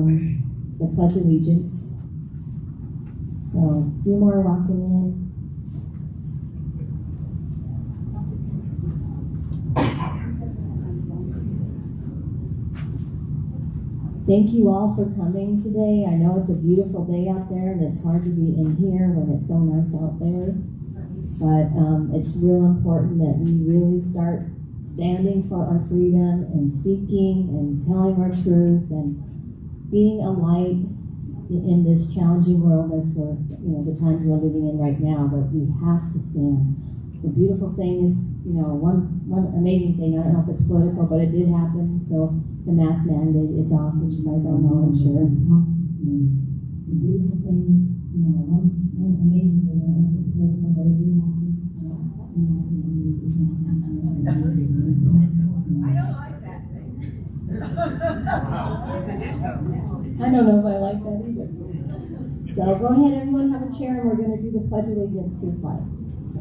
the Pledge of Allegiance. So, a few more walking in. Thank you all for coming today. I know it's a beautiful day out there, and it's hard to be in here when it's so nice out there. But it's real important that we really start standing for our freedom and speaking and telling our truth and being a light in this challenging world as we're, the times we're living in right now. But we have to stand. The beautiful thing is, one amazing thing, I don't know if it's political, but it did happen. So the mask mandate is off, which you guys all know, I'm sure. The beautiful thing is, one amazing thing, I don't know if it's political, but it did happen. I don't like that thing. I don't know if I like that either. So go ahead, everyone, have a chair, and we're going to do the Pledge of Allegiance to the flag. So,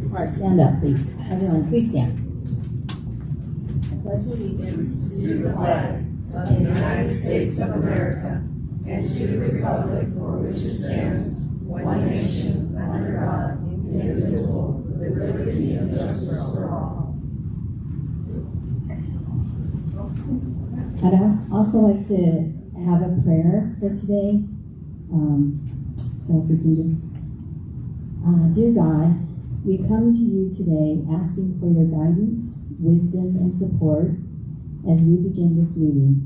all right, stand up, please. Everyone, please stand. I pledge allegiance To the flag of the United States of America and to the republic for which it stands, one nation, under God, indivisible, with liberty and justice for all. I'd also like to have a prayer for today. So if we can just, dear God, we come to you today asking for your guidance, wisdom, and support as we begin this meeting.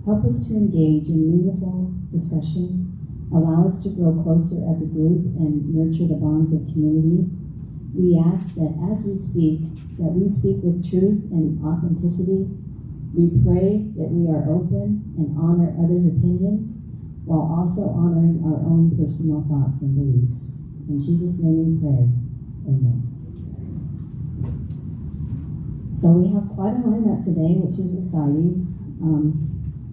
Help us to engage in meaningful discussion, allow us to grow closer as a group and nurture the bonds of community. We ask that as we speak with truth and authenticity. We pray that we are open and honor others' opinions while also honoring our own personal thoughts and beliefs. In Jesus' name we pray. Amen. So we have quite a lineup today, which is exciting.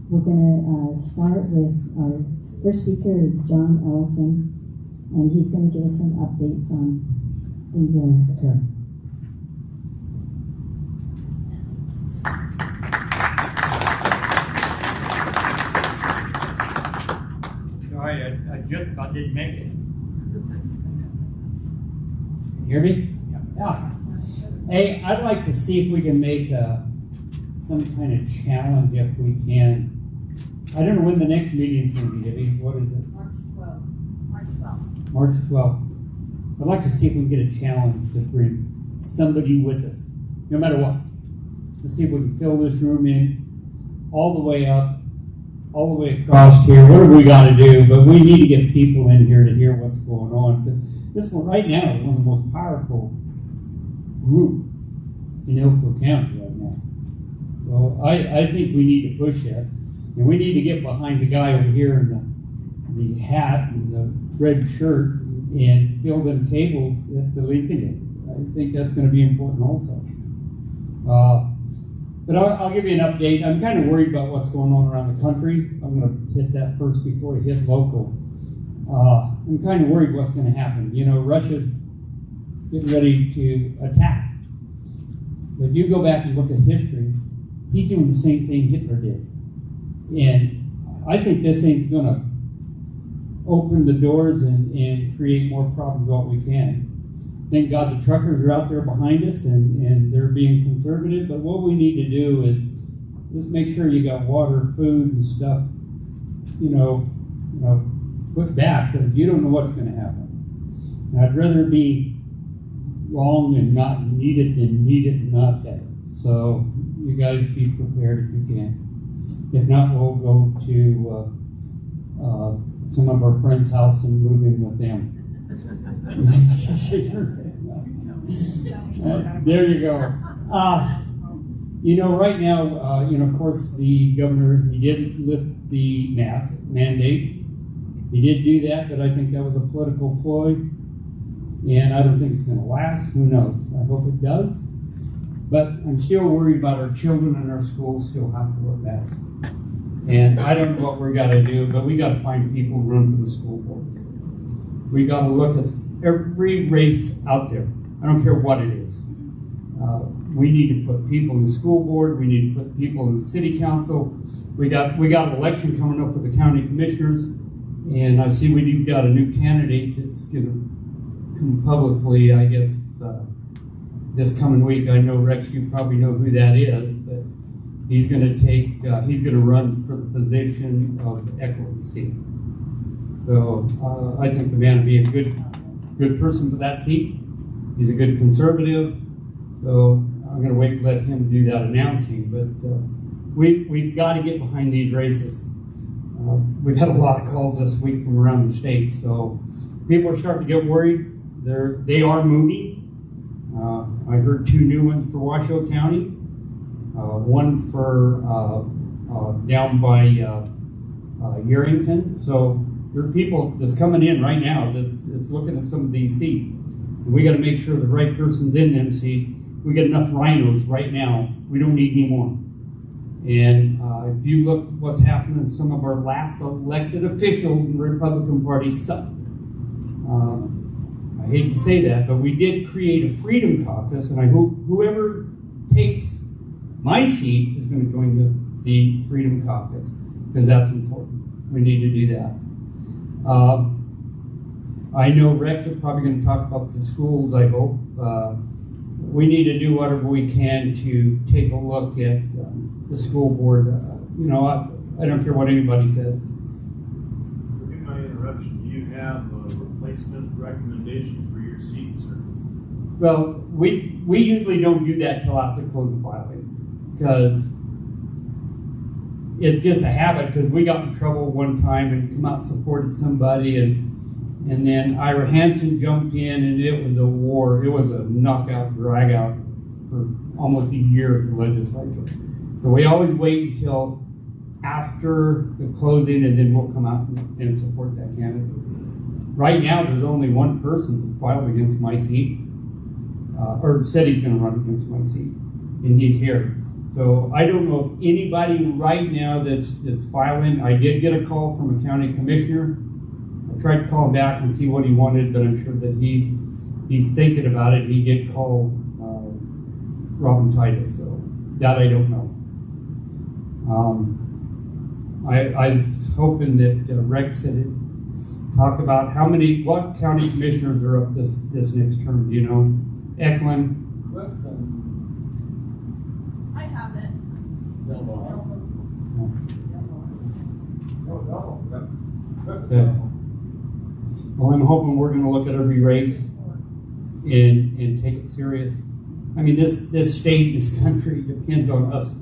We're going to start with our first speaker is John Ellison, and he's going to give us some updates on things that are occurring. I just about didn't make it. Can you hear me? Yeah. Hey, I'd like to see if we can make some kind of challenge if we can. I don't know when the next meeting is going to be, Debbie. What is it? March 12th. I'd like to see if we can get a challenge to bring somebody with us, no matter what. Let's see if we can fill this room in all the way up, all the way across here. Whatever we got to do, but we need to get people in here to hear what's going on. This one right now is one of the most powerful group in Elko County right now. Well, I think we need to push that, and we need to get behind the guy over here in the hat and the red shirt and fill them tables at the Lincoln Inn. I think that's going to be important also. But I'll give you an update. I'm kind of worried about what's going on around the country. I'm going to hit that first before I hit local. I'm kind of worried what's going to happen. Russia's getting ready to attack. But you go back and look at history, he's doing the same thing Hitler did. And I think this thing's going to open the doors and create more problems than what we can. Thank God the truckers are out there behind us and they're being conservative, but what we need to do is just make sure you got water, food, and stuff, put back, because you don't know what's going to happen. And I'd rather be wrong and not need it than need it and not that. So you guys be prepared if you can. If not, we'll go to some of our friends' house and move in with them. There you go. Right now, of course, the governor, he did lift the mask mandate. He did do that, but I think that was a political ploy, and I don't think it's going to last. Who knows? I hope it does. But I'm still worried about our children and our schools still have to wear masks. And I don't know what we're got to do, but we got to find people to run for the school board. We got to look at every race out there. I don't care what it is. We need to put people in the school board. We need to put people in the city council. We got an election coming up with the county commissioners, and I see we've got a new candidate that's going to come publicly, I guess, this coming week. I know, Rex, you probably know who that is, but he's going to run for the position of Ellison seat. So I think the man would be a good person for that seat. He's a good conservative, so I'm going to wait to let him do that announcing. But we've got to get behind these races. We've had a lot of calls this week from around the state, so people are starting to get worried. They are moving. I heard 2 new ones for Washoe County, one for down by Yerington. So there are people that's coming in right now that's looking at some of these seats. And we got to make sure the right person's in them seats. We got enough rhinos right now. We don't need any more. And if you look what's happening, some of our last elected officials in the Republican Party suck. I hate to say that, but we did create a Freedom Caucus, and I hope whoever takes my seat is going to join the Freedom Caucus, because that's important. We need to do that. I know Rex is probably going to talk about the schools, I hope. We need to do whatever we can to take a look at the school board. I don't care what anybody says. Forgive my interruption. Do you have a replacement recommendation for your seat, sir? Well, we usually don't do that till after close of filing, because it's just a habit. Because we got in trouble one time and come out and supported somebody, and then Ira Hansen jumped in, and it was a war. It was a knockout, drag out for almost a year at the legislature. So we always wait until after the closing, and then we'll come out and support that candidate. Right now, there's only one person who filed against my seat, or said he's going to run against my seat, and he's here. So I don't know of anybody right now that's filing. I did get a call from a county commissioner. I tried to call him back and see what he wanted, but I'm sure that he's thinking about it. He did call Robin Titus, so that I don't know. I was hoping that Rex had talk about what county commissioners are up this next term. Do you know? Eklund. I have it. Well, I'm hoping we're going to look at every race and take it serious. I mean, this state, this country depends on us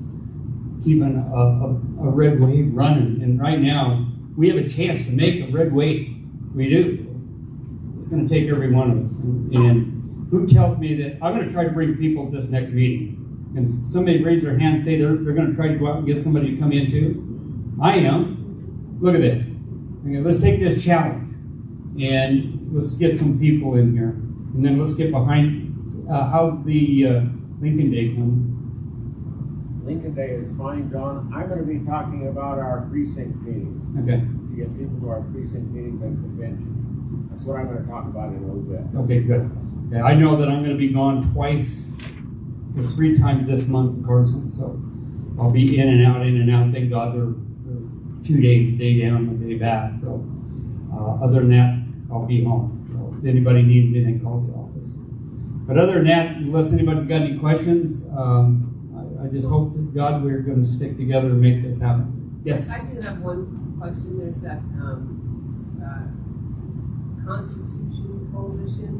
keeping a red wave running. And right now, we have a chance to make a red wave. We do. It's going to take every one of us. And who tells me that I'm going to try to bring people to this next meeting? And somebody raise their hand and say they're going to try to go out and get somebody to come in too? I am. Look at this. Okay, let's take this challenge and let's get some people in here. And then let's get behind how's the Lincoln Day coming? Lincoln Day is fine, John. I'm going to be talking about our precinct meetings. Okay. To get people to our precinct meetings and convention. That's what I'm going to talk about in a little bit. Okay, good. Okay, I know that I'm going to be gone twice or 3 times this month in Carson, so I'll be in and out. Thank God they're 2 days, a day down, a day back. So other than that, I'll be home. So if anybody needs me, then call the office. But other than that, unless anybody's got any questions, I just hope that God, we're going to stick together and make this happen. Yes? I do have one question. There's that Constitution Coalition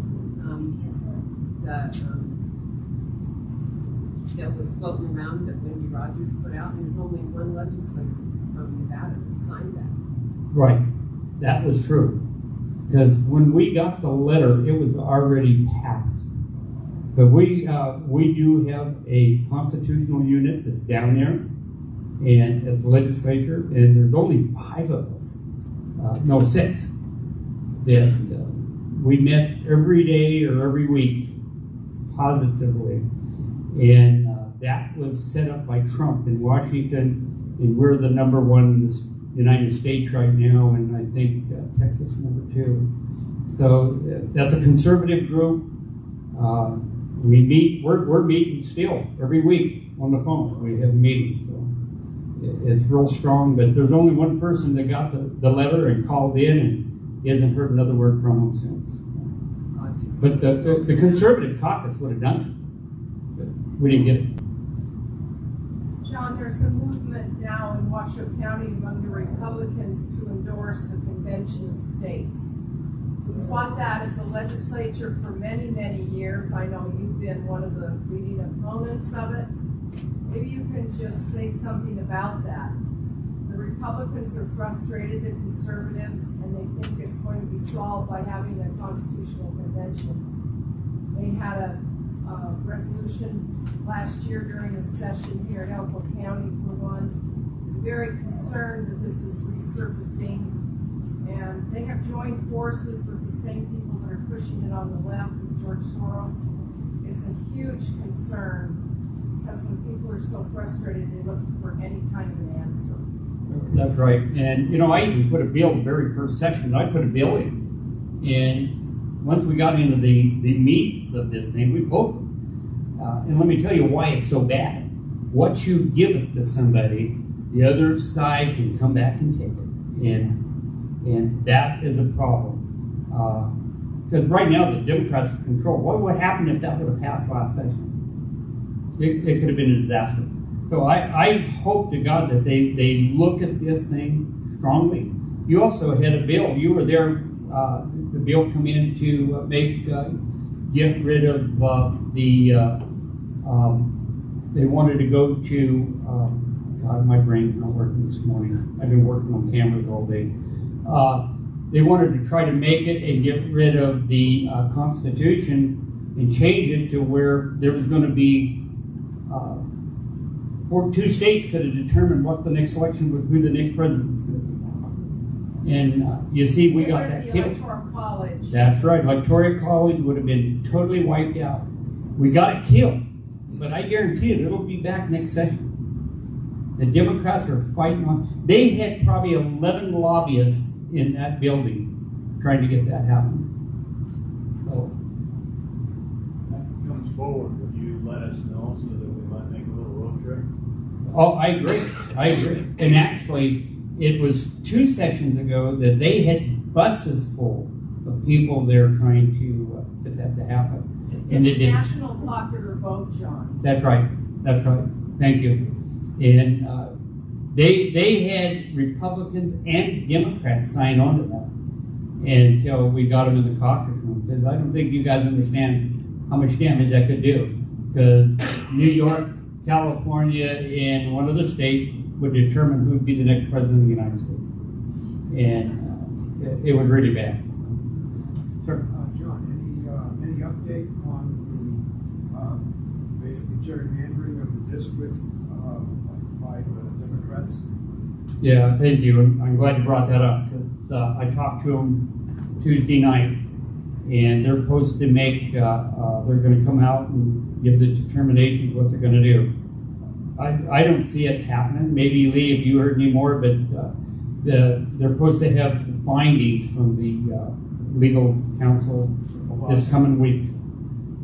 that was floating around that Wendy Rogers put out, and there's only one legislator from Nevada that signed that. Right. That was true. Because when we got the letter, it was already passed. But we do have a constitutional unit that's down there and at the legislature, and there's only 5 of us. No, 6. That we met every day or every week positively. And that was set up by Trump in Washington, and we're the number 1 in the United States right now, and I think Texas number 2. So that's a conservative group. We meet, we're meeting still every week on the phone. We have a meeting, so it's real strong. But there's only one person that got the letter and called in, and he hasn't heard another word from him since. But the conservative caucus would have done it, but we didn't get it. John, there's a movement now in Washoe County among the Republicans to endorse the Convention of States. We fought that at the legislature for many, many years. I know you've been one of the leading opponents of it. Maybe you can just say something about that. The Republicans are frustrated, the conservatives, and they think it's going to be solved by having a constitutional convention. They had a resolution last year during a session here at Elko County for one. Very concerned that this is resurfacing, and they have joined forces with the same people that are pushing it on the left with George Soros. It's a huge concern because when people are so frustrated, they look for any kind of an answer. That's right. And, I even put a bill the very first session. I put a bill in. And once we got into the meat of this thing, we voted. And let me tell you why it's so bad. Once you give it to somebody, the other side can come back and take it. And that is a problem. Because right now, the Democrats control. What would happen if that would have passed last session? It could have been a disaster. So I hope to God that they look at this thing strongly. You also had a bill. You were there. The bill come in to get rid of they wanted to go to, God, my brain's not working this morning. I've been working on cameras all day. They wanted to try to make it and get rid of the Constitution and change it to where there was going to be or two states could have determined what the next election was, who the next president was going to be. And you see, we got that killed. Electoral College. That's right. Electoral College would have been totally wiped out. We got it killed. But I guarantee you, it'll be back next session. The Democrats are fighting on. They had probably 11 lobbyists in that building trying to get that happening. So, That comes forward. Would you let us know so that we might make a little road trip? oh, I agree. And actually, it was 2 sessions ago that they had buses full of people there trying to get that to happen. And It's it didn't. national popular vote, John. That's right. Thank you. And they had Republicans and Democrats sign on to that until we got them in the caucus room. Says, I don't think you guys understand how much damage that could do, because New York, California, and one other state would determine who would be the next president of the United States. And it was really bad. Sure. John, any update on the basically gerrymandering of the districts by the Democrats? Yeah, thank you. I'm glad you brought that up. I talked to them Tuesday night, and they're supposed to make, they're going to come out and give the determinations what they're going to do. I don't see it happening. Maybe, Lee, if you heard any more, but they're supposed to have the findings from the legal counsel this coming week,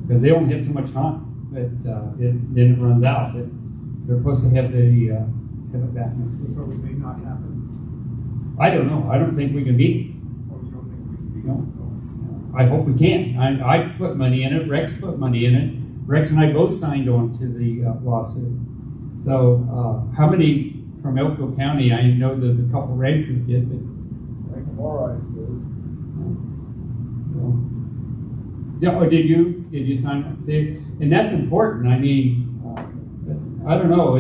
because they only have so much time, but then it runs out. But they're supposed to have it back next week. So it may not happen. I don't know. I don't think we can beat it. Or you don't think we can beat No. it? I hope we can. I put money in it. Rex put money in it. Rex and I both signed on to the lawsuit. So how many from Elko County? I know that a couple ranchers did, but I think more I do. yeah. Or did you sign up? And that's important. I mean, I don't know.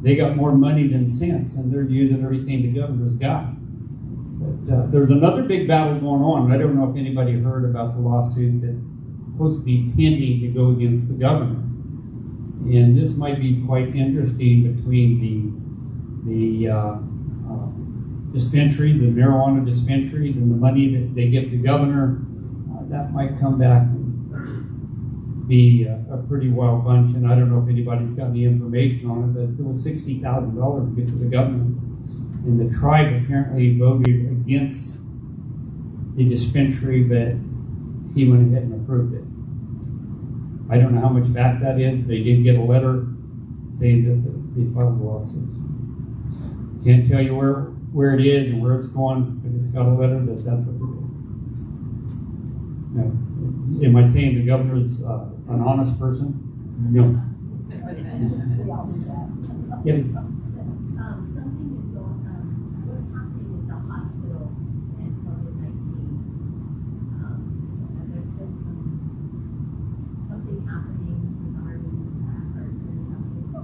They got more money than sense, and they're using everything the governor's got. But there's another big battle going on. I don't know if anybody heard about the lawsuit that's supposed to be pending to go against the governor. And this might be quite interesting between the dispensaries, the marijuana dispensaries, and the money that they give the governor. That might come back and be a pretty wild bunch. And I don't know if anybody's got any information on it, but there was $60,000 to get to the governor. And the tribe apparently voted against the dispensary, but he went ahead and approved it. I don't know how much fact that is. They did get a letter saying that they filed lawsuits. Can't tell you where it is and where it's going. I just got a letter that that's what they're doing. Now, am I saying the governor's an honest person? No. Yeah. Something is going on. What's happening with the hospital and COVID-19? There's been something happening regarding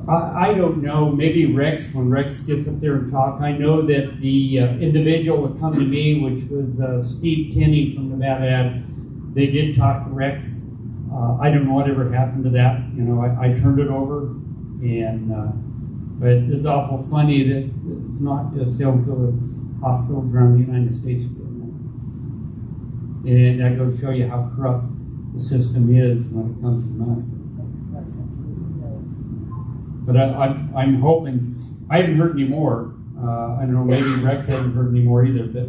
that. I don't know. Maybe Rex, when Rex gets up there and talk, I know that the individual that come to me, which was Steve Tenney from Nevada, they did talk to Rex. I don't know whatever happened to that. You know, I turned it over, and but it's awful funny that it's not just selling to the hospitals around the United States. And that goes to show you how corrupt the system is when it comes to money. But I'm hoping, I haven't heard any more. I don't know, maybe Rex hasn't heard any more either, but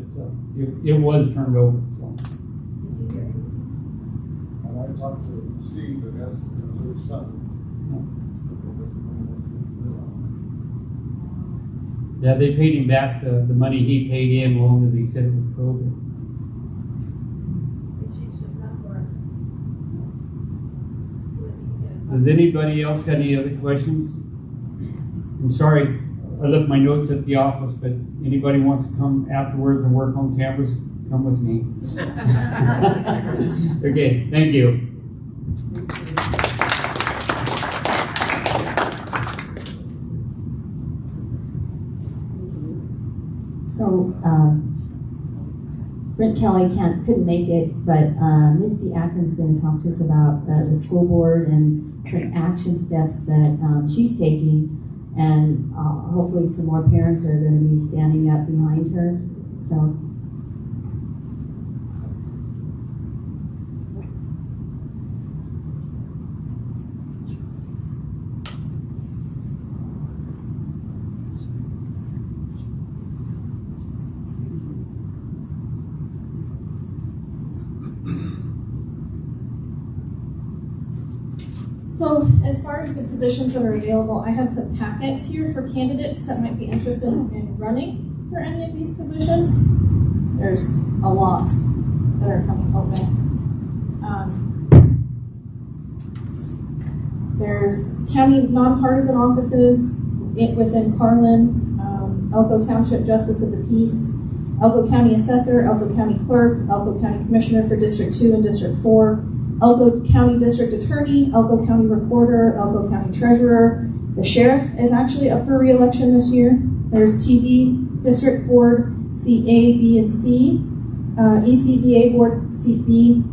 it was turned over. So. And I talked to Steve, but that's his son. Yeah, they paid him back the money he paid in long as he said it was COVID. Does anybody else got any other questions? I'm sorry, I left my notes at the office, but anybody wants to come afterwards and work on cameras, come with me. Okay, thank you. So, Brent Kelly couldn't make it, but Misty Atkins is going to talk to us about the school board and some action steps that she's taking, and hopefully some more parents are going to be standing up behind her. So. So as far as the positions that are available, I have some packets here for candidates that might be interested in running for any of these positions. There's a lot that are coming open. There's county nonpartisan offices within Carlin, Elko Township Justice of the Peace, Elko County Assessor, Elko County Clerk, Elko County Commissioner for District 2 and District 4, Elko County District Attorney, Elko County Recorder, Elko County Treasurer. The Sheriff is actually up for re-election this year. There's TV District Board, Seat A, B, and C. ECBA Board, Seat B.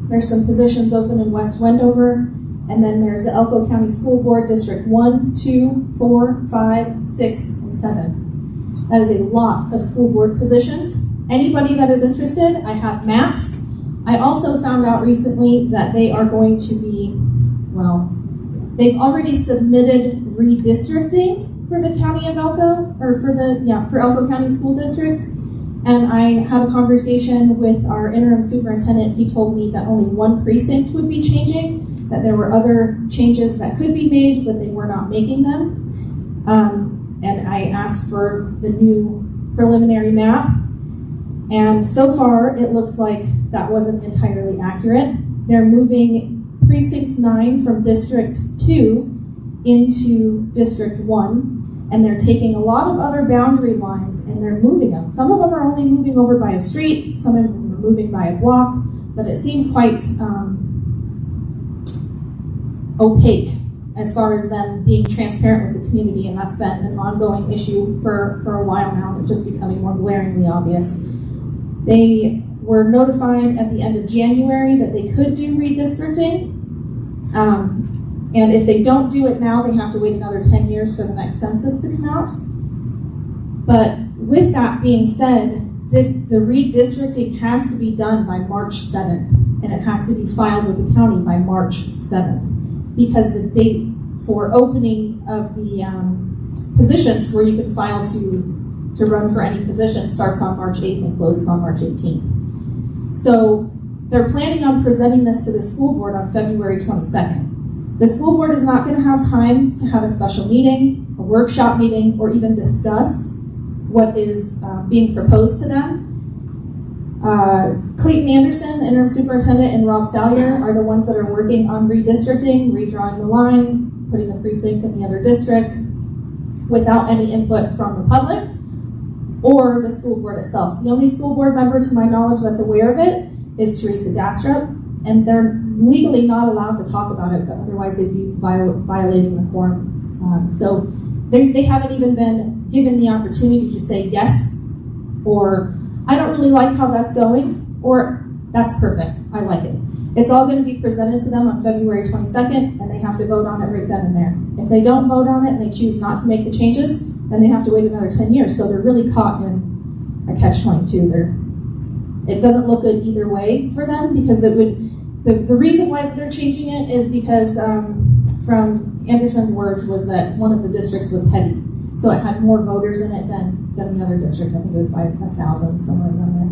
There's some positions open in West Wendover. And then there's the Elko County School Board, District 1, 2, 4, 5, 6, and 7. That is a lot of school board positions. Anybody that is interested, I have maps. I also found out recently that they are going to be, well, they've already submitted redistricting for the county of Elko, or for Elko County school districts. And I had a conversation with our interim superintendent. He told me that only one precinct would be changing, that there were other changes that could be made, but they were not making them. And I asked for the new preliminary map. And so far, it looks like that wasn't entirely accurate. They're moving Precinct 9 from District 2 into District 1, and they're taking a lot of other boundary lines and they're moving them. Some of them are only moving over by a street, some of them are moving by a block, but it seems quite opaque as far as them being transparent with the community, and that's been an ongoing issue for a while now. It's just becoming more glaringly obvious. They were notified at the end of January that they could do redistricting. And if they don't do it now, they have to wait another 10 years for the next census to come out. But with that being said, the redistricting has to be done by March 7th, and it has to be filed with the county by March 7th, because the date for opening of the positions where you can file to run for any position starts on March 8th and closes on March 18th. So they're planning on presenting this to the school board on February 22nd. The school board is not going to have time to have a special meeting, a workshop meeting, or even discuss what is being proposed to them. Clayton Anderson, the interim superintendent, and Rob Salyer are the ones that are working on redistricting, redrawing the lines, putting the precinct in the other district, without any input from the public or the school board itself. The only school board member, to my knowledge, that's aware of it is Teresa Dastrup, and they're legally not allowed to talk about it, otherwise they'd be violating the quorum. So they haven't even been given the opportunity to say yes, or I don't really like how that's going, or that's perfect, I like it. It's all going to be presented to them on February 22nd, and they have to vote on it right then and there. If they don't vote on it and they choose not to make the changes, then they have to wait another 10 years. So they're really caught in a catch-22. It doesn't look good either way for them, because the reason why they're changing it is because, from Anderson's words, was that one of the districts was heavy. So it had more voters in it than the other district. I think it was by 1,000, somewhere around there.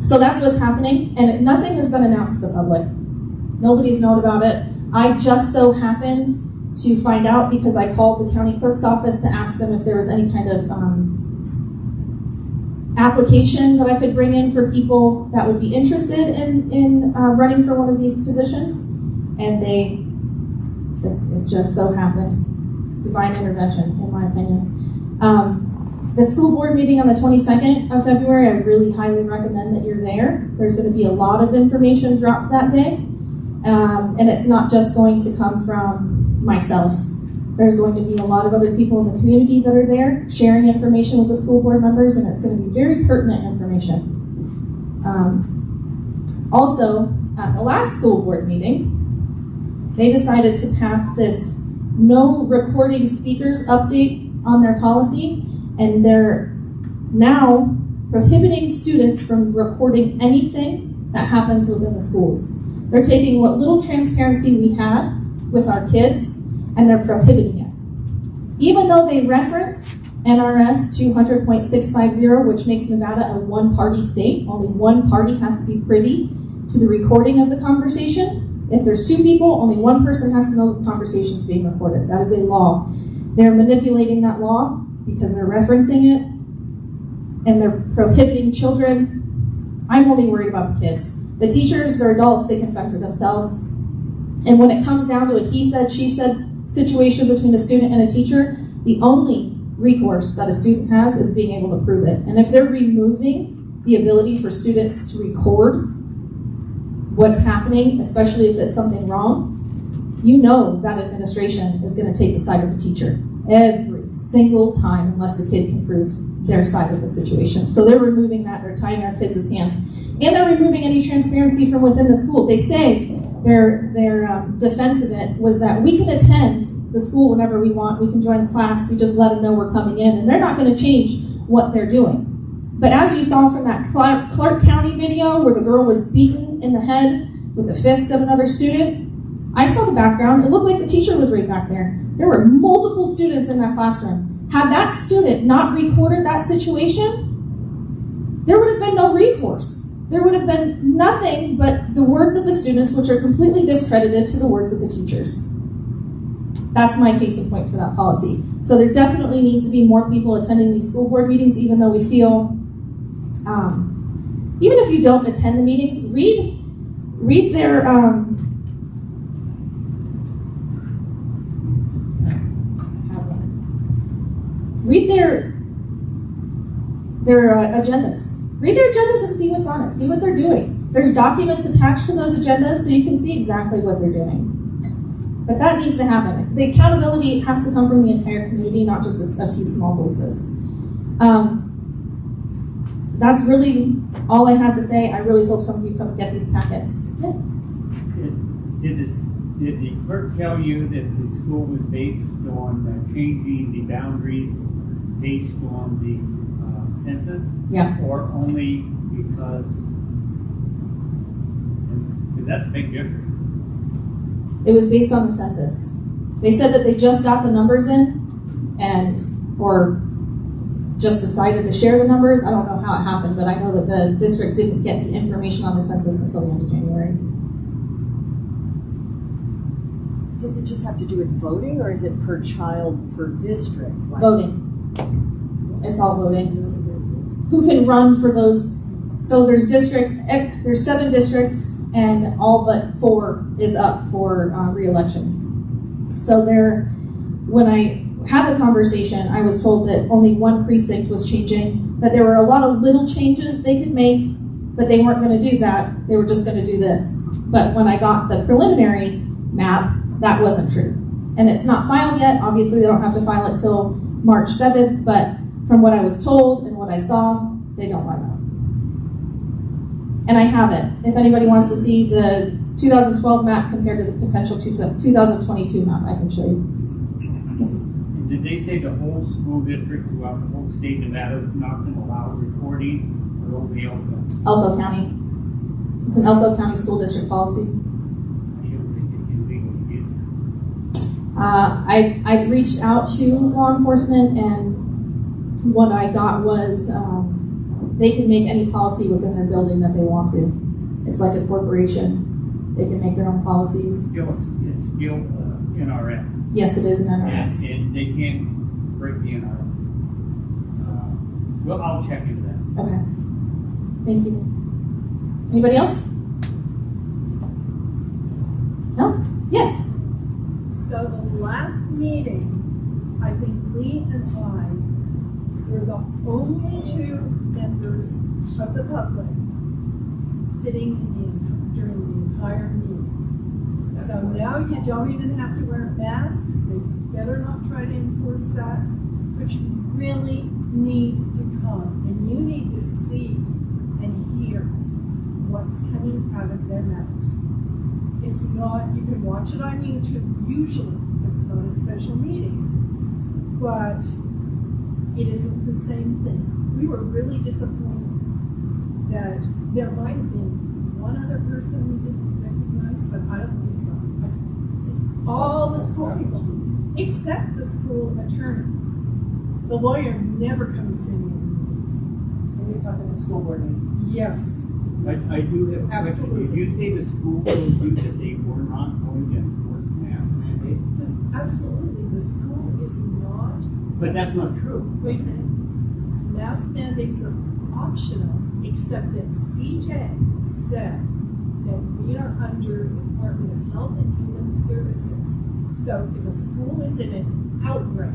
So that's what's happening, and nothing has been announced to the public. Nobody's known about it. I just so happened to find out because I called the county clerk's office to ask them if there was any kind of application that I could bring in for people that would be interested in running for one of these positions, and it just so happened. Divine intervention, in my opinion. The school board meeting on the 22nd of February, I really highly recommend that you're there. There's going to be a lot of information dropped that day, and it's not just going to come from myself. There's going to be a lot of other people in the community that are there sharing information with the school board members, and it's going to be very pertinent information. Also, at the last school board meeting, they decided to pass this no recording speakers update on their policy, and they're now prohibiting students from recording anything that happens within the schools. They're taking what little transparency we had with our kids, and they're prohibiting it. Even though they reference NRS 200.650, which makes Nevada a one-party state, only one party has to be privy to the recording of the conversation. If there's two people, only one person has to know the conversation is being recorded. That is a law. They're manipulating that law because they're referencing it, and they're prohibiting children. I'm only worried about the kids. The teachers, they're adults, they can fend for themselves. And when it comes down to a he said, she said situation between a student and a teacher, the only recourse that a student has is being able to prove it. And if they're removing the ability for students to record what's happening, especially if it's something wrong, you know that administration is going to take the side of the teacher every single time unless the kid can prove their side of the situation. So they're removing that, they're tying our kids' hands, and they're removing any transparency from within the school. They say their defense of it was that we can attend the school whenever we want, we can join the class, we just let them know we're coming in, and they're not going to change what they're doing. But as you saw from that Clark County video where the girl was beaten in the head with the fist of another student, I saw the background. It looked like the teacher was right back there. There were multiple students in that classroom. Had that student not recorded that situation, there would have been no recourse. There would have been nothing but the words of the students, which are completely discredited to the words of the teachers. That's my case in point for that policy. So there definitely needs to be more people attending these school board meetings, even though we feel, even if you don't attend the meetings, read their, read their agendas. Read their agendas and see what's on it. See what they're doing. There's documents attached to those agendas so you can see exactly what they're doing. But that needs to happen. The accountability has to come from the entire community, not just a few small voices. That's really all I have to say. I really hope some of you come and get these packets. Yeah. Did the clerk tell you that the school was based on changing the boundaries based on the census? Yeah. Or only because that's a big difference. It was based on the census. They said that they just got the numbers in, or just decided to share the numbers. I don't know how it happened, but I know that the district didn't get the information on the census until the end of January. Does it just have to do with voting, or is it per child per district? Like, Voting. It's all voting. Who can run for those? So there's 7 districts, and all but 4 is up for re-election. So when I had the conversation, I was told that only 1 precinct was changing, that there were a lot of little changes they could make, but they weren't going to do that. They were just going to do this. But when I got the preliminary map, that wasn't true. And it's not filed yet. Obviously, they don't have to file it till March 7th, but from what I was told and what I saw, they don't line up. And I have it. If anybody wants to see the 2012 map compared to the potential 2022 map, I can show you. Did they say the whole school district throughout the whole state of Nevada is not going to allow recording, or only Elko? Elko County. It's an Elko County school district policy. I don't think they can legally do I've reached out to law enforcement, and what I got was they can make any policy within their building that they want to. It's like a corporation. They can make their own policies. It's still NRS. Yes, it is an NRS. And they can't break the NRS. Well, I'll check into that. Okay. Thank you. Anybody else? No? Yes. So the last meeting, I think Lee and I were the only 2 members of the public sitting during the entire meeting. So now you don't even have to wear masks. They better not try to enforce that. But you really need to come, and you need to see and hear what's coming out of their mouths. It's not, you can watch it on YouTube usually, it's not a special meeting, but it isn't the same thing. We were really disappointed that there might have been one other person we didn't recognize, but I don't think so. All the school people, except the school attorney. The lawyer never comes to any of the meetings. And you're talking the school board meeting? Yes. I do have a question. Absolutely. Did you say the school told you that they were not going to enforce mask mandate? Absolutely. The school is not. But that's not true. Wait a minute. Mask mandates are optional, except that CJ said that we are under the Department of Health and Human Services. So if a school is in an outbreak,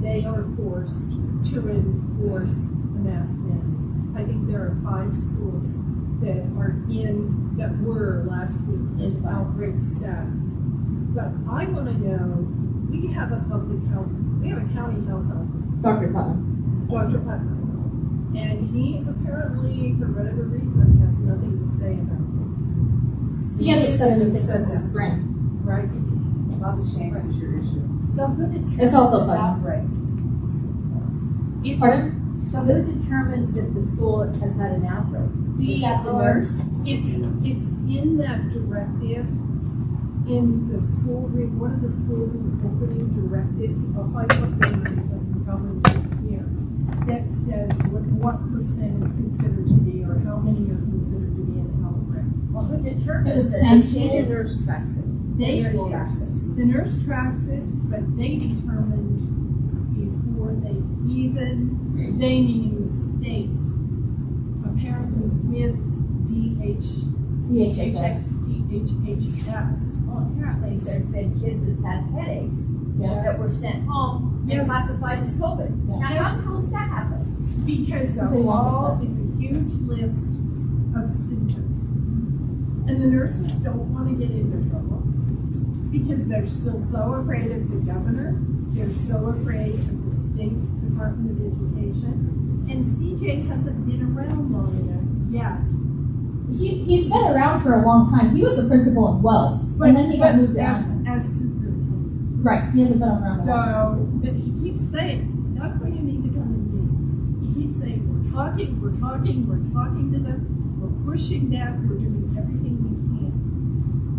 they are forced to enforce the mask mandate. I think there are 5 schools that were last week in outbreak status. But I want to know, we have a county health officer. Dr. Putnam. Dr. Putnam. And he apparently, for whatever reason, has nothing to say about this. He hasn't said anything since the spring. Right? Bobby Shanks is your issue. So who determines It's also the Putnam. outbreak? Pardon? So who determines if the school has had an outbreak? Is that the nurse? It's in that directive, in the school, one of the school opening directives, I'll find what they is, I can probably here, that says what percent is considered to be, or how many are considered to be an outbreak. Well, who It determines was it? 10 The nurse tracks it. The nurse tracks it, but they determined before they meaning the state, apparently with DHHS. DHHS. Well, apparently there's been kids that's had headaches that were sent home and Yes. classified as COVID. Now, Yes. how does that happen? Because They want it's a huge list of symptoms. And the nurses don't want to get into trouble because they're still so afraid of the governor. They're so afraid of the State Department of Education. And CJ hasn't been around long enough yet. He's been around for a long time. He was the principal of Wells, and then he got moved down. As superintendent. Right, he hasn't been around a long time. So, but he keeps saying, that's why you need to come to meetings. He keeps saying, we're talking to them, we're pushing them, we're doing everything we can.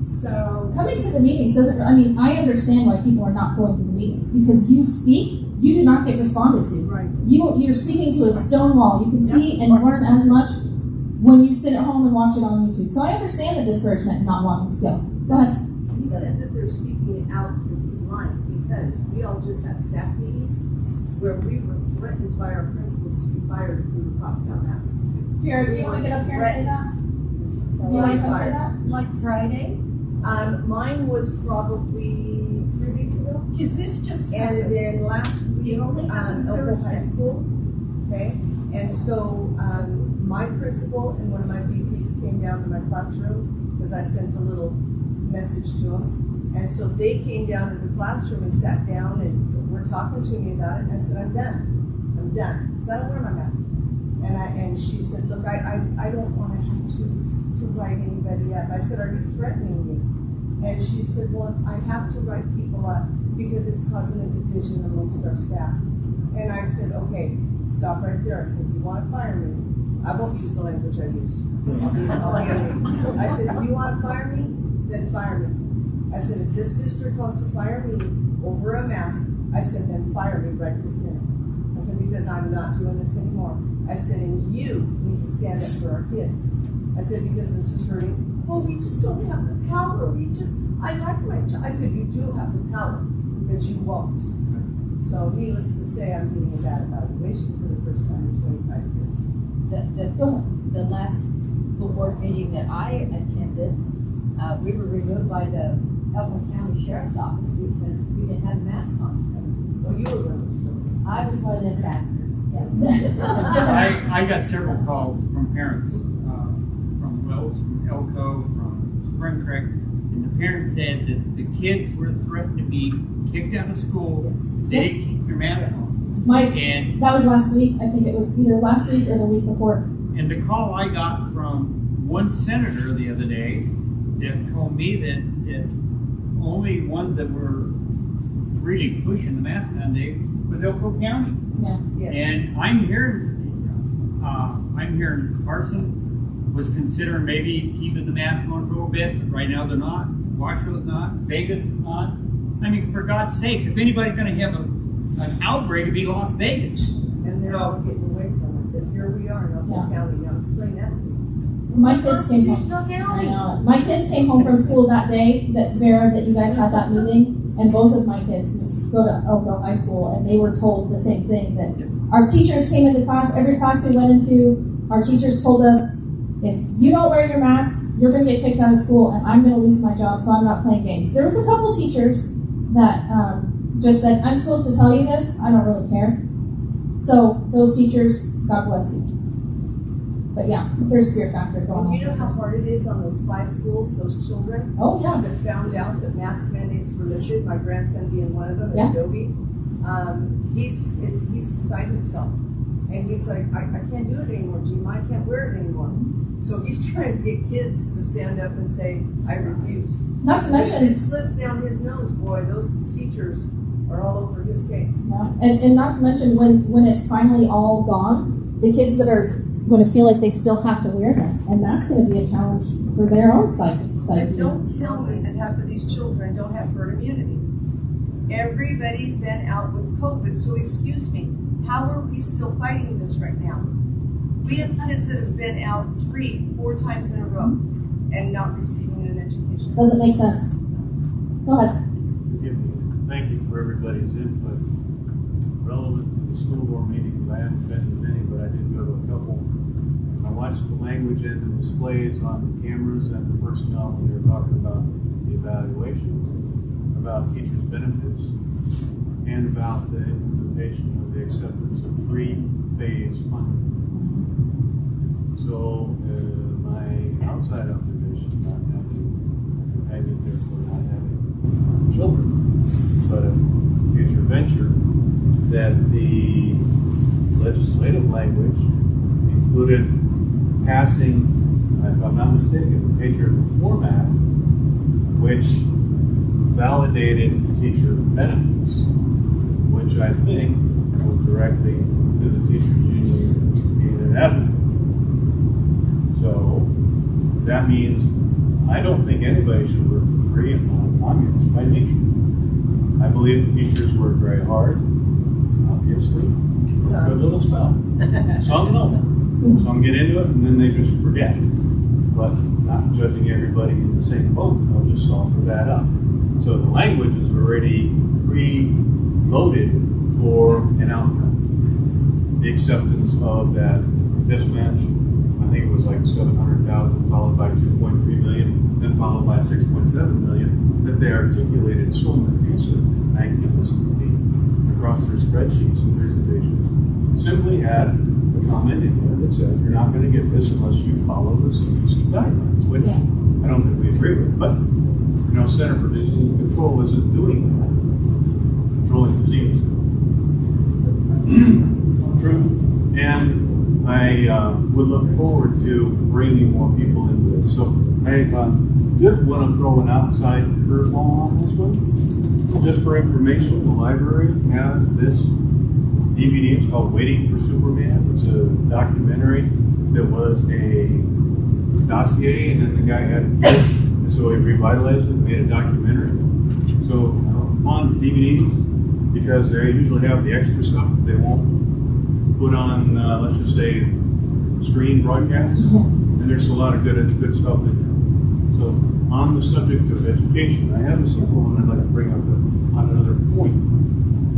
So. Coming to the meetings doesn't, I understand why people are not going to the meetings, because you speak you do not get responded to. Right. You're speaking to a stone wall. You can see and learn as much when you sit at home and watch it on YouTube. So I understand the discouragement and not wanting to go. Go ahead. He said that they're speaking it out with his life because we all just had staff meetings where we were threatened by our principals to be fired if we were caught without masks. Here, do you want to get up here and say that? Do you want to come say that? Like Friday? Mine was probably 3 weeks ago. Is this just And then last week, It only happened Elko High Thursday. School, okay? And so, my principal and one of my VPs came down to my classroom because I sent a little message to them. And so they came down to the classroom and sat down and were talking to me about it. And I said, I'm done, because I don't wear my mask. And she said, look, I don't want you to write anybody up. I said, are you threatening me? And she said, well, I have to write people up because it's causing a division amongst our staff. And I said, okay, stop right there. I said, if you want to fire me, I won't use the language I used. I said, if you want to fire me, then fire me. I said, if this district wants to fire me over a mask, I said, then fire me right this minute. I said, because I'm not doing this anymore. I said, and you need to stand up for our kids. I said, because this is hurting. Oh, we just don't have the power. I like my job. I said, you do have the power, but you won't. So needless to say, I'm getting a bad evaluation for the first time in 25 years. The last school board meeting that I attended, we were removed by the Ellison County Sheriff's Office because we didn't have a mask on. Oh, you were one I was one of them bastards, yes. I got several calls from parents, from Wells, from Elko, from Spring Creek, and the parents said that the kids were threatened to be kicked out of school. They didn't keep their mask on. Mike, And that was last week. I think it was either last week or the week before. And the call I got from one senator the other day that told me that only ones that were really pushing the mask mandate was Elko County. Yeah. Yes. And I'm hearing Carson was considering maybe keeping the mask on for a little bit, but right now they're not. Washoe's not. Vegas is not. I mean, for God's sake, if anybody's going to have an outbreak, it'd be Las Vegas. And they're all getting away from it. But here we are in Elko County. Now explain that to me. My kids came home. I know. My kids came home from school that day that you guys had that meeting, and both of my kids go to Elko High School, and they were told the same thing, that our teachers came into class, every class we went into, our teachers told us, if you don't wear your masks, you're going to get kicked out of school, and I'm going to lose my job, so I'm not playing games. There was a couple teachers that just said, I'm supposed to tell you this, I don't really care. So those teachers, God bless you. But yeah, there's fear factor going on. You know how hard it is on those 5 schools, those children? Oh, yeah. That found out that mask mandates were lifted, my grandson being one of them, Yeah. Adobe. He's beside himself. And he's like, I can't do it anymore, Gene. I can't wear it anymore. So he's trying to get kids to stand up and say, I refuse. Not to mention, it slips down his nose, boy. Those teachers are all over his case. yeah. And not to mention when it's finally all gone, the kids that are going to feel like they still have to wear them, and that's going to be a challenge for their own psyche. And don't tell me that half of these children don't have herd immunity. Everybody's been out with COVID, so excuse me, how are we still fighting this right now? We have kids that have been out 3-4 times in a row and not receiving an education. Doesn't make sense. Go ahead. Thank you for everybody's input relevant to the school board meetings. I haven't been to many, but I did go to a couple. I watched the language and the displays on the cameras and the personnel when they were talking about the evaluations, about teachers' benefits, and about the implementation of the acceptance of 3-phase funding. So, my outside observation, not having a companion, therefore not having children, but a future venture, that the legislative language included passing, if I'm not mistaken, the Patriot Reform Act, which validated teacher benefits, which I think was directly to the teachers union being an advocate. So that means I don't think anybody should work for free and not communist by nature. I believe the teachers work very hard. obviously, a good little spell. Some don't. Some get into it and then they just forget. But not judging everybody in the same boat, I'll just offer that up. So the language is already pre-loaded for an outcome. The acceptance of that mismatch, I think it was like 700,000, followed by 2.3 million, then followed by 6.7 million, that they articulated so magnificently across their spreadsheets and presentations. Simply had a comment in there that said, you're not going to get this unless you follow the CDC guidelines, which I don't think we agree with. But, Center for Disease Control isn't doing that. Controlling disease. True. And I would look forward to bringing more people into this. So I did want to throw an outside curveball on this one. Just for information, the library has this DVD. It's called Waiting for Superman. It's a documentary that was a dossier, and then the guy had and so he revitalized it and made a documentary. So on DVD, because they usually have the extra stuff that they won't put on, let's just say, screen broadcasts. And there's a lot of good stuff in there. So on the subject of education, I have a simple one I'd like to bring up on another point.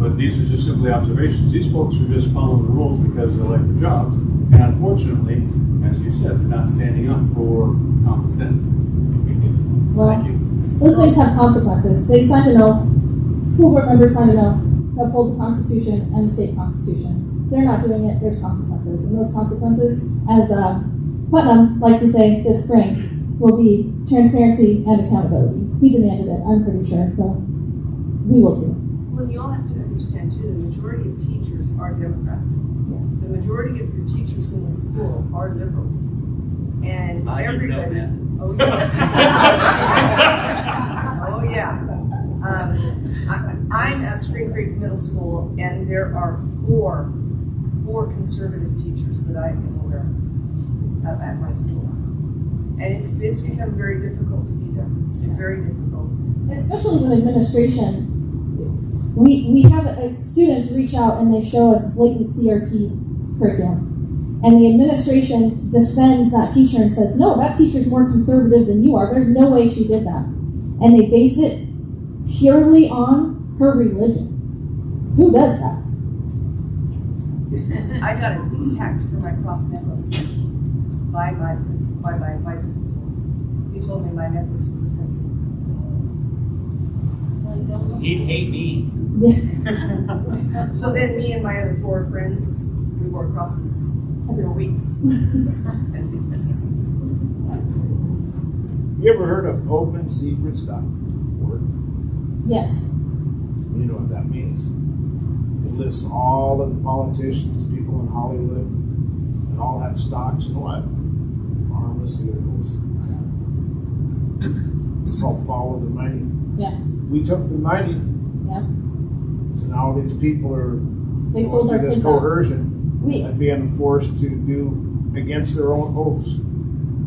But these are just simply observations. These folks are just following the rules because they like their jobs. And unfortunately, as you said, they're not standing up for common sense. Well, those things have consequences. They signed an oath. School board members signed an oath to uphold the Constitution and the state Constitution. They're not doing it. There's consequences. And those consequences, as Putnam liked to say this spring, will be transparency and accountability. He demanded it, I'm pretty sure. So we will too. Well, you all have to understand, too, the majority of teachers are Democrats. Yes. The majority of your teachers in the school are liberals. And everybody... Oh, yeah. Oh, yeah. I'm at Spring Creek Middle School, and there are four conservative teachers that I am aware of at my school. And it's become very difficult to be there. It's very difficult. Especially when administration... We have students reach out and they show us blatant CRT curriculum. And the administration defends that teacher and says, no, that teacher's more conservative than you are. There's no way she did that. And they base it purely on her religion. Who does that? I got attacked for my cross necklace by my vice principal. He told me my necklace was offensive. He'd hate me. So then me and my other four friends, we wore crosses for weeks. You ever heard of OpenSecrets.org? Yes. You know what that means. It lists all of the politicians, people in Hollywood, and all have stocks and what? Pharmaceuticals. It's called Follow the Money. Yeah. We took the money. Yeah. So now these people are They sold our this kids out. coercion and being forced to do against their own oaths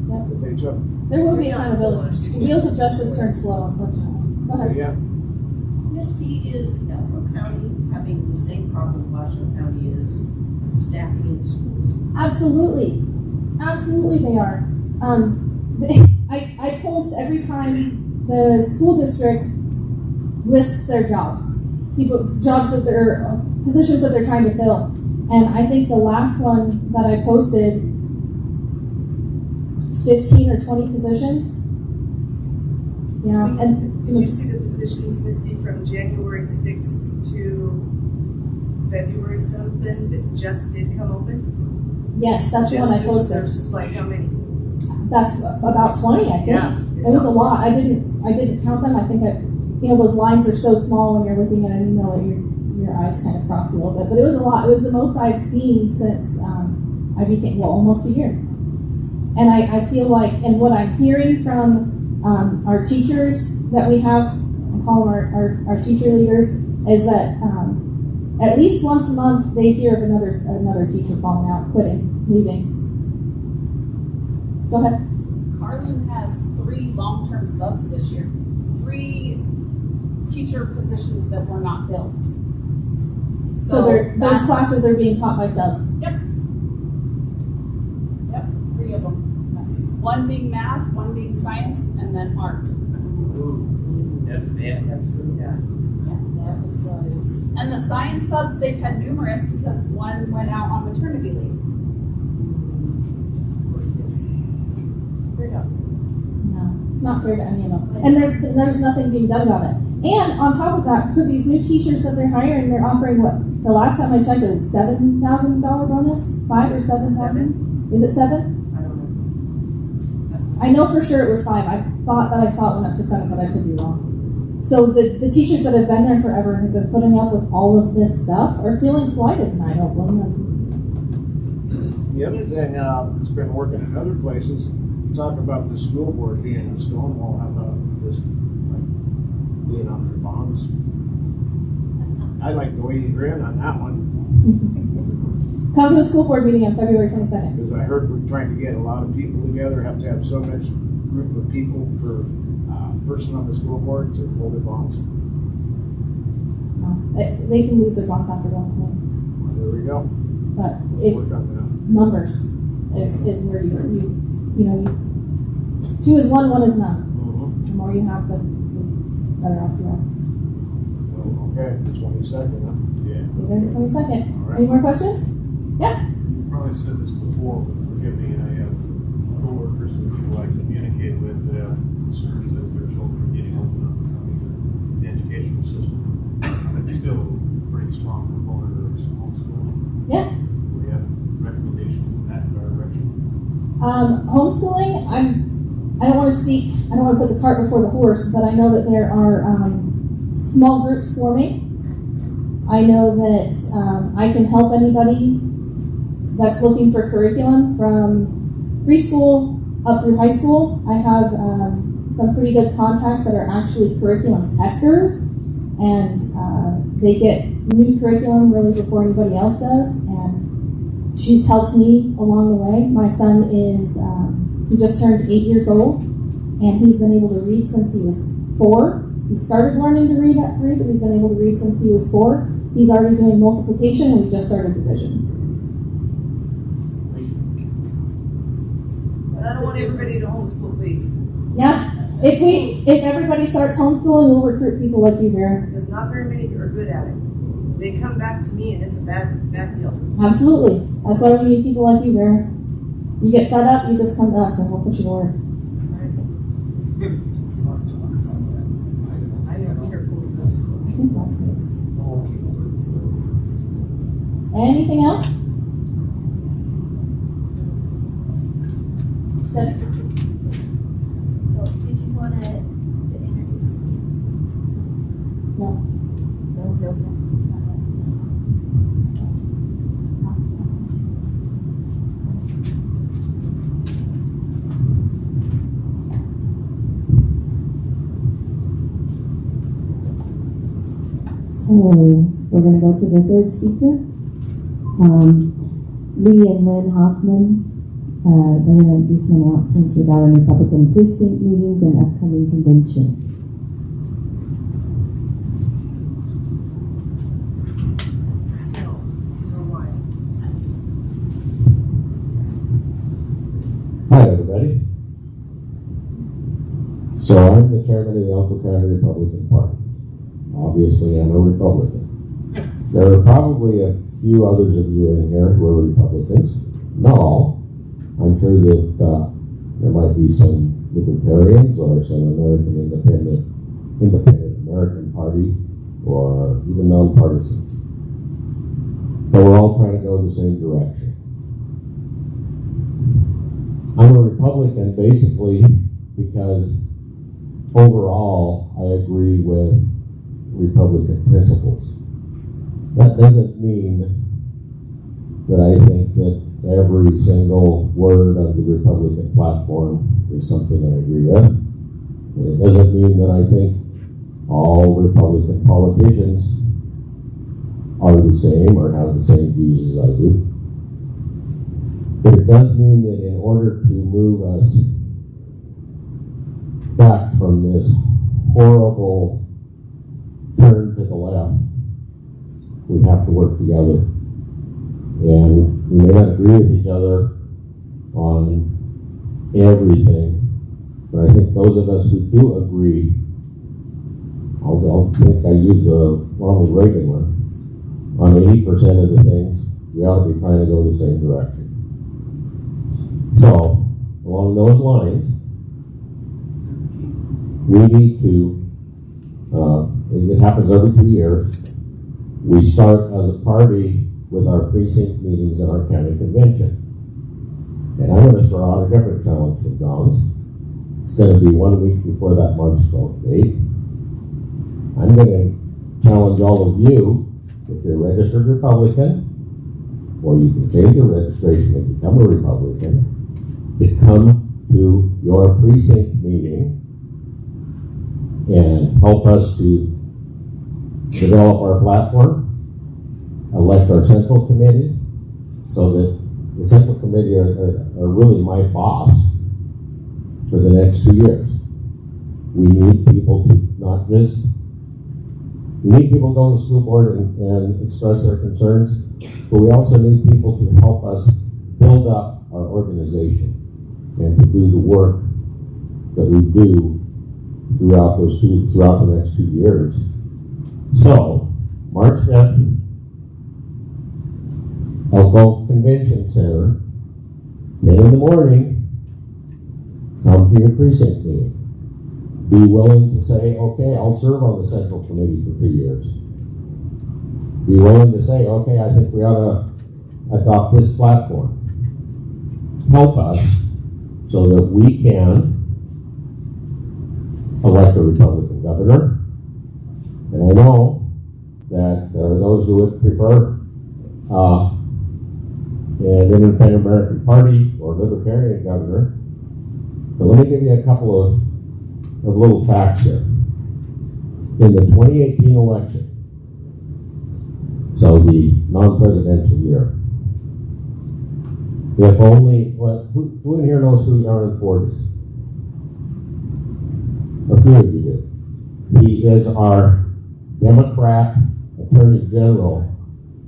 that they took. There will be accountability. The wheels of justice turn slow, unfortunately. Go ahead. Yeah. Misty, is Elko County having the same problem Washoe County is staffing in schools? Absolutely. Absolutely they are. I post every time the school district lists their jobs. Positions that they're trying to fill. And I think the last one that I posted, 15 or 20 positions. Yeah. And did you see the positions, Misty, from January 6th to February something that just did come open? Yes, that's the one I posted. There's like how many? That's about 20, I think. Yeah. It was a lot. I didn't count them. I think those lines are so small when you're looking at an email that your eyes kind of cross a little bit. But it was a lot. It was the most I've seen since I became, almost a year. And I feel like, and what I'm hearing from our teachers that we have, I call them our teacher leaders, is that at least once a month they hear of another teacher falling out, quitting, leaving. Go ahead. Carlin has 3 long-term subs this year. 3 teacher positions that were not filled. So those classes are being taught by subs. Yep. Yep, 3 of them. One being math, one being science, and then art. That's pretty bad. And the science subs, they've had numerous because one went out on maternity leave. No, it's not fair to any of them. And there's nothing being done about it. And on top of that, for these new teachers that they're hiring, they're offering what? The last time I checked, it was $7,000 bonus, 5 or 7,000. Is it 7? I don't know. I know for sure it was 5. I thought that I saw it went up to 7, but I could be wrong. So the teachers that have been there forever and have been putting up with all of this stuff are feeling slighted, and I don't blame them. The other thing that's been working in other places, talk about the school board being a Stonewall, how about just like being on their bonds? I like the way you grin on that one. Come to the school board meeting on February 22nd. Because I heard we're trying to get a lot of people together, have to have so much group of people per person on the school board to hold their bonds. No, they can lose their bonds after one point. Well, there we go. But Let's work on that. numbers is where you 2 is 1, 1 is none. Mm-hmm. The more you have, the better off you are. Well, okay, the 22nd, huh? Yeah. Be there the 22nd. All right. Any more questions? Yeah. You probably said this before, but forgive me, I have coworkers who I communicate with that have concerns as their children are getting old enough to come into the educational system. I'm still a pretty strong proponent of homeschooling. Yeah. We have recommendations in that direction. Homeschooling, I don't want to put the cart before the horse, but I know that there are small groups forming. I know that I can help anybody that's looking for curriculum from preschool up through high school. I have some pretty good contacts that are actually curriculum testers, and they get new curriculum really before anybody else does, and she's helped me along the way. My son is, he just turned 8 years old, and he's been able to read since he was 4. He started learning to read at 3, but he's been able to read since he was 4. He's already doing multiplication, and we just started division. But I don't want everybody to homeschool, please. Yeah, if everybody starts homeschooling, we'll recruit people like you, Vera. Because not very many are good at it. They come back to me and it's a bad deal. Absolutely. That's why we need people like you, Vera. You get fed up, you just come to us, and we'll put you to work. I never hear fully homeschool. I think that's it. Anything else? Stephanie? So, did you want to introduce me? No. No. So we're going to go to the third speaker. Lee and Lynn Hoffman, they're going to do some announcements regarding Republican precinct meetings and upcoming convention. Still, for a while. Hi, everybody. So I'm the chairman of the Elko County Republican Party. Obviously, I'm a Republican. There are probably a few others of you in here who are Republicans. Not all. I'm sure that there might be some libertarians or some independent American Party or even nonpartisans. But we're all trying to go the same direction. I'm a Republican basically because overall I agree with Republican principles. That doesn't mean that I think that every single word of the Republican platform is something I agree with. And it doesn't mean that I think all Republican politicians are the same or have the same views as I do. But it does mean that in order to move us back from this horrible turn to the left we have to work together. And we may not agree with each other on everything, but I think those of us who do agree, I'll think I use the Ronald Reagan one, on 80% of the things, we ought to be trying to go the same direction. So, along those lines, we need to, it happens every 2 years, we start as a party with our precinct meetings and our county convention. And I'm going to throw out a different challenge for John's. It's going to be 1 week before that March 12th date. I'm going to challenge all of you, if you're a registered Republican, or you can change your registration and become a Republican, to come to your precinct meeting and help us to develop our platform, elect our central committee, so that the central committee are really my boss for the next 2 years. We need people to not just, we need people to go to the school board and express their concerns, but we also need people to help us build up our organization and to do the work that we do throughout the next 2 years. So, March 5th, Elko Convention Center, 10 in the morning, come to your precinct meeting. Be willing to say, okay, I'll serve on the central committee for 2 years. Be willing to say, okay, I think we ought to adopt this platform. Help us so that we can elect a Republican governor. And I know that there are those who would prefer an independent American Party or Libertarian governor. But let me give you a couple of little facts here. In the 2018 election, so the non-presidential year, if only, who in here knows who Aaron Ford is? A few of you do. He is our Democrat Attorney General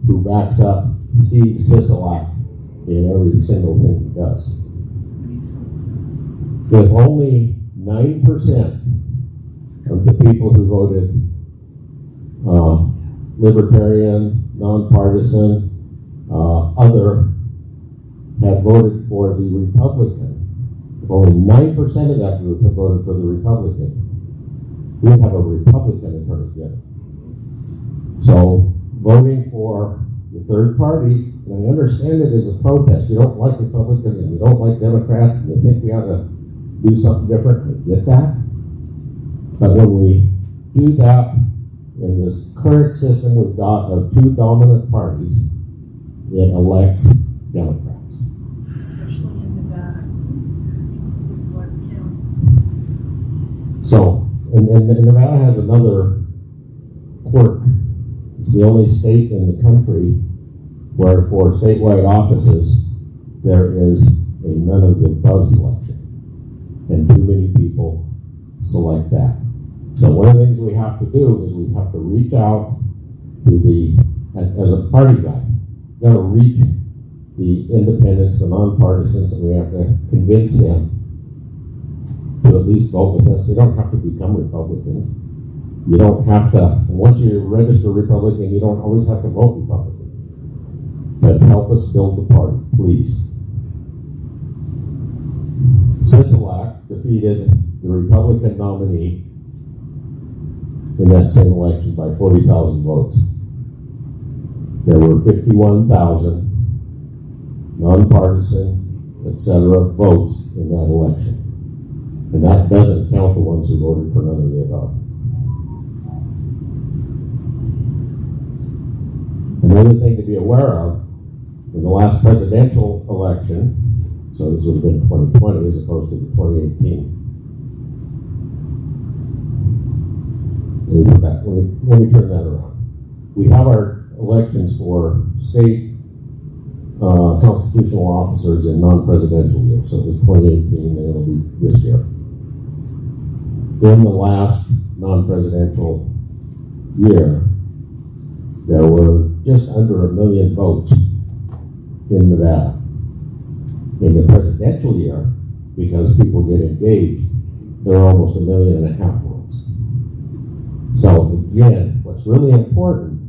who backs up Steve Sisolak in every single thing he does. If only 9% of the people who voted Libertarian, nonpartisan, other had voted for the Republican, if only 9% of that group had voted for the Republican, we'd have a Republican Attorney General. So voting for the third parties, and I understand it as a protest. You don't like Republicans and you don't like Democrats and you think we ought to do something different. I get that. But when we do that in this current system we've got of two dominant parties, it elects Democrats. Especially in Nevada. So, and Nevada has another quirk. It's the only state in the country where for statewide offices there is a none of the above selection. And too many people select that. So one of the things we have to do is we have to reach out to the, as a party guy, we've got to reach the independents, the nonpartisans, and we have to convince them to at least vote with us. They don't have to become Republicans. You don't have to, once you register Republican, you don't always have to vote Republican. But help us build the party, please. Sisolak defeated the Republican nominee in that same election by 40,000 votes. There were 51,000 nonpartisan, etc. votes in that election. And that doesn't count the ones who voted for none of the above. Another thing to be aware of, in the last presidential election, so this would have been 2020 as opposed to the 2018. Let me turn that around. We have our elections for state constitutional officers in non-presidential years. So it was 2018 and it'll be this year. In the last non-presidential year, there were just under 1 million votes in Nevada. In the presidential year, because people get engaged, there are almost 1.5 million votes. So again, what's really important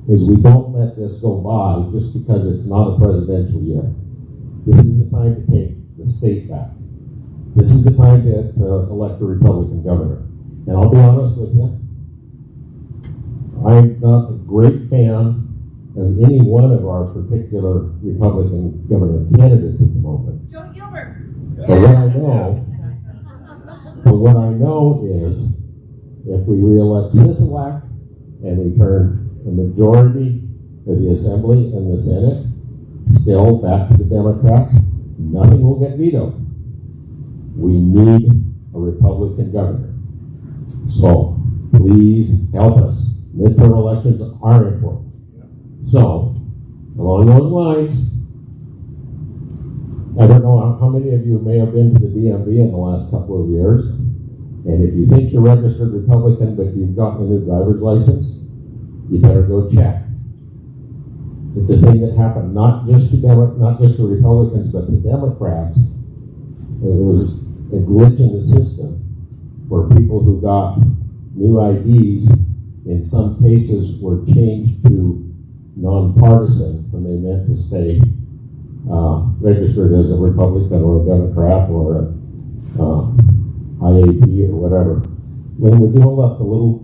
is we don't let this go by just because it's not a presidential year. This is the time to take the state back. This is the time to elect a Republican governor. And I'll be honest with you, I'm not a great fan of any one of our particular Republican governor candidates at the moment. Joe Gilbert. But what I know is if we re-elect Sisolak and we turn the majority of the Assembly and the Senate still back to the Democrats, nothing will get vetoed. We need a Republican governor. So please help us. Midterm elections are important. So, along those lines, I don't know how many of you may have been to the DMV in the last couple of years, and if you think you're registered Republican but you've gotten a new driver's license, you better go check. It's a thing that happened not just to Republicans but to Democrats. It was a glitch in the system where people who got new IDs in some cases were changed to nonpartisan when they meant to stay registered as a Republican or a Democrat or a IAP or whatever. Then would you hold up the little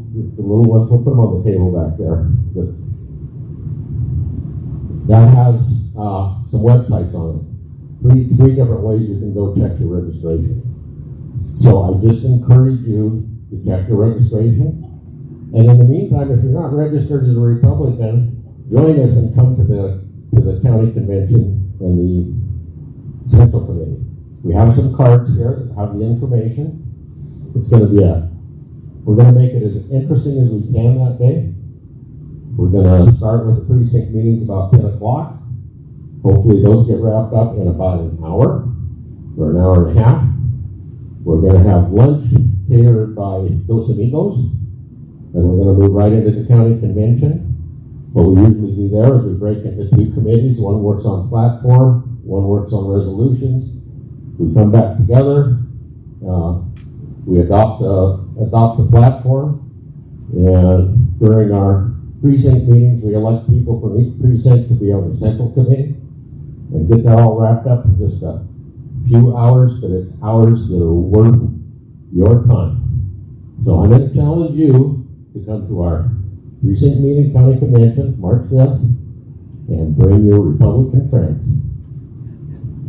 ones? We'll put them on the table back there. But that has some websites on it. Three different ways you can go check your registration. So I just encourage you to check your registration. And in the meantime, if you're not registered as a Republican, join us and come to the county convention and the central committee. We have some cards here that have the information. It's going to be we're going to make it as interesting as we can that day. We're going to start with the precinct meetings about 10 o'clock. Hopefully those get wrapped up in about an hour or an hour and a half. We're going to have lunch catered by Dos Amigos, and we're going to move right into the county convention. What we usually do there is we break into two committees. One works on platform, one works on resolutions. We come back together. We adopt the platform, and during our precinct meetings, we elect people from each precinct to be on the central committee and get that all wrapped up in just a few hours, but it's hours that are worth your time. So I'm going to challenge you to come to our precinct meeting, county convention, March 5th, and bring your Republican friends.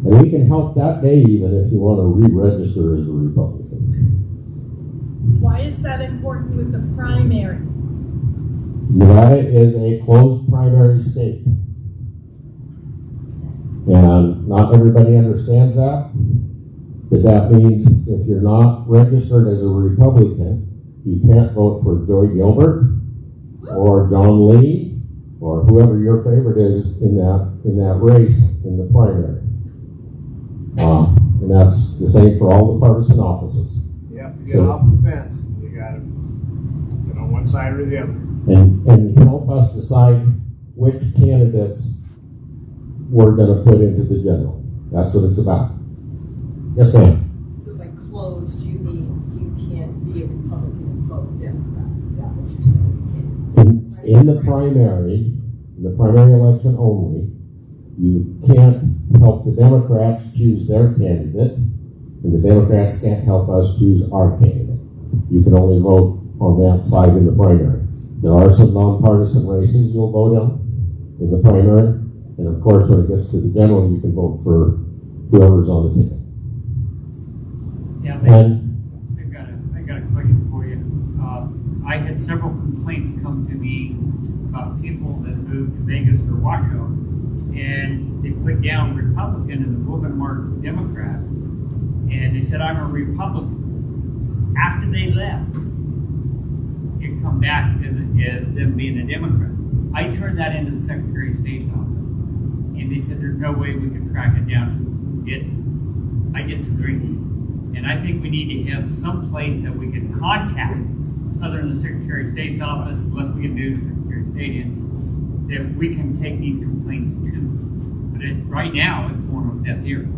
And we can help that day even if you want to re-register as a Republican. Why is that important with the primary? Nevada is a closed primary state. And not everybody understands that, but that means if you're not registered as a Republican, you can't vote for Joy Gilbert or John Lee or whoever your favorite is in that race in the primary. And that's the same for all the partisan offices. You have to get off the fence. You got to get on one side or the other. And help us decide which candidates we're going to put into the general. That's what it's about. Yes, ma'am. So by closed, you mean you can't be a Republican and vote Democrat? Is that what you're saying? In the primary election only, you can't help the Democrats choose their candidate, and the Democrats can't help us choose our candidate. You can only vote on that side in the primary. There are some nonpartisan races you'll vote on in the primary, and of course, when it gets to the general, you can vote for whoever's on the ticket. Yeah, I got a question for you. I had several complaints come to me about people that moved to Vegas or Washoe, and they put down Republican and the woman marked Democrat, and they said, I'm a Republican. After they left, it come back as them being a Democrat. I turned that into the Secretary of State's office, and they said there's no way we can track it down. I disagree. And I think we need to have some place that we can contact other than the Secretary of State's office, unless we can do Secretary of State in, that we can take these complaints to. But right now, it's going on deaf ears.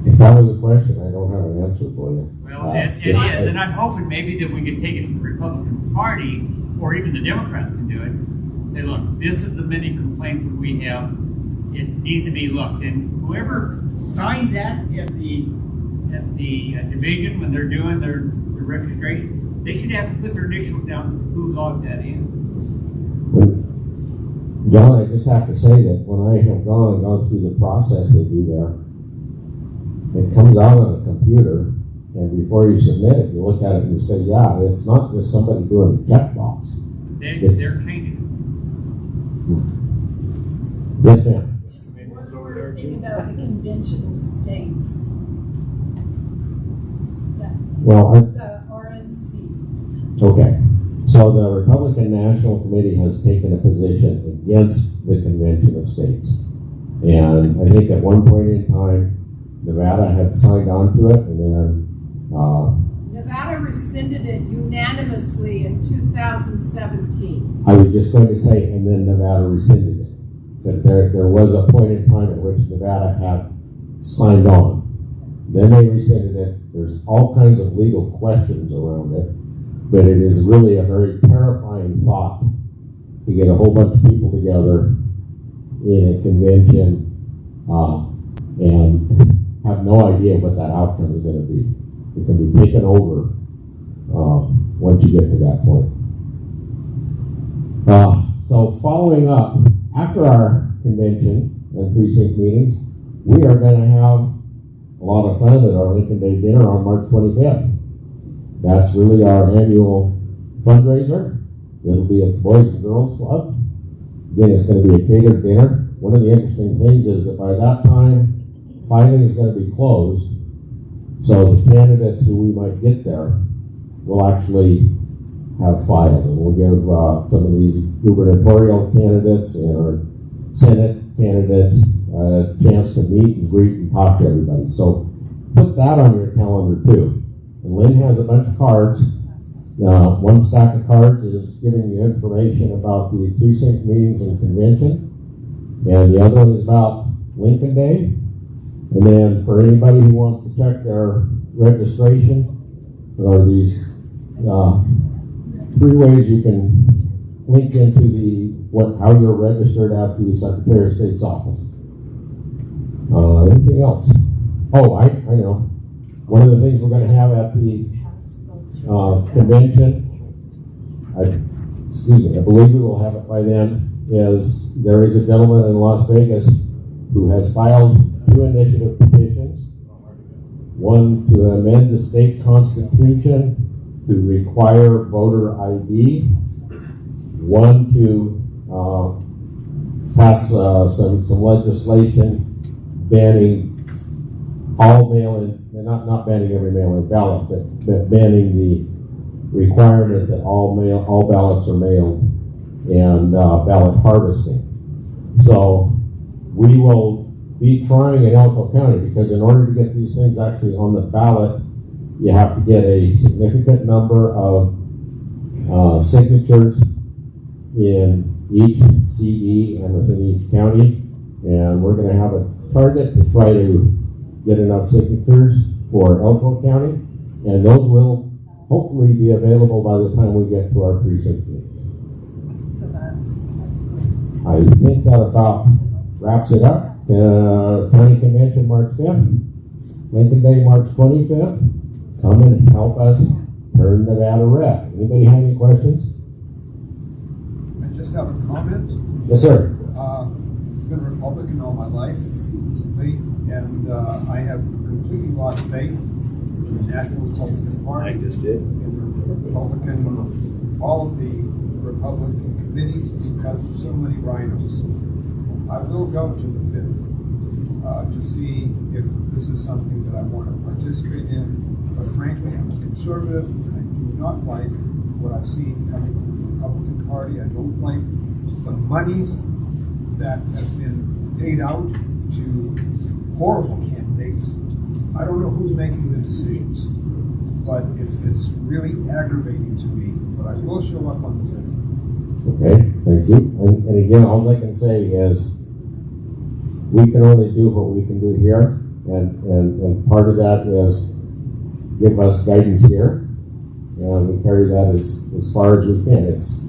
If that was a question, I don't have an answer for you. Well, it is, and I'm hoping maybe that we could take it to the Republican Party, or even the Democrats can do it. Say, look, this is the many complaints that we have. It needs to be looked, and whoever signed that at the division when they're doing their registration, they should have to put their initials down who logged that in. John, I just have to say that when I have gone through the process they do there, it comes out on a computer, and before you submit it, you look at it and you say, yeah, it's not just somebody doing a checkbox. They're changing it. Yes, ma'am. Thinking about the Convention of States. Well, the RNC. Okay. So the Republican National Committee has taken a position against the Convention of States. And I think at one point in time, Nevada had signed on to it, and then Nevada rescinded it unanimously in 2017. I was just going to say, and then Nevada rescinded it. But there was a point in time at which Nevada had signed on. Then they rescinded it. There's all kinds of legal questions around it, but it is really a very terrifying thought to get a whole bunch of people together in a convention and have no idea what that outcome is going to be. It can be taken over once you get to that point. So following up, after our convention and precinct meetings, we are going to have a lot of fun at our Lincoln Day dinner on March 25th. That's really our annual fundraiser. It'll be at the Boys and Girls Club. Again, it's going to be a catered dinner. One of the interesting things is that by that time, filing is going to be closed. So the candidates who we might get there will actually have filed. And we'll give some of these gubernatorial candidates and our Senate candidates a chance to meet and greet and talk to everybody. So put that on your calendar too. And Lynn has a bunch of cards. One stack of cards is giving you information about the precinct meetings and convention. And the other one is about Lincoln Day. And then for anybody who wants to check their registration, there are these 3 ways you can link into how you're registered at the Secretary of State's office. Anything else? Oh, I know. One of the things we're going to have at the convention, I believe we will have it by then, is there is a gentleman in Las Vegas who has filed 2 initiative petitions. One to amend the state constitution to require voter ID. One to pass some legislation banning all mail-in, not banning every mail-in ballot, but banning the requirement that all ballots are mailed and ballot harvesting. So we will be trying in Elko County, because in order to get these things actually on the ballot, you have to get a significant number of signatures in each CD and within each county. And we're going to have a target to try to get enough signatures for Elko County. And those will hopefully be available by the time we get to our precinct meetings. So that's I think that about wraps it up. County Convention March 5th, Lincoln Day March 25th. Come and help us turn Nevada red. Anybody have any questions? I just have a comment. Yes, sir. I've been a Republican all my life, and I have completely lost faith in the National Republican Party. I just did. In the Republican, all of the Republican committees, because of so many rhinos. I will go to the 5th to see if this is something that I want to participate in. But frankly, I'm a conservative, and I do not like what I've seen coming from the Republican Party. I don't like the monies that have been paid out to horrible candidates. I don't know who's making the decisions, but it's really aggravating to me. But I will show up on the 5th. Okay, Thank you. And again, all I can say is we can only do what we can do here, and part of that is give us guidance here, and we carry that as far as we can. It's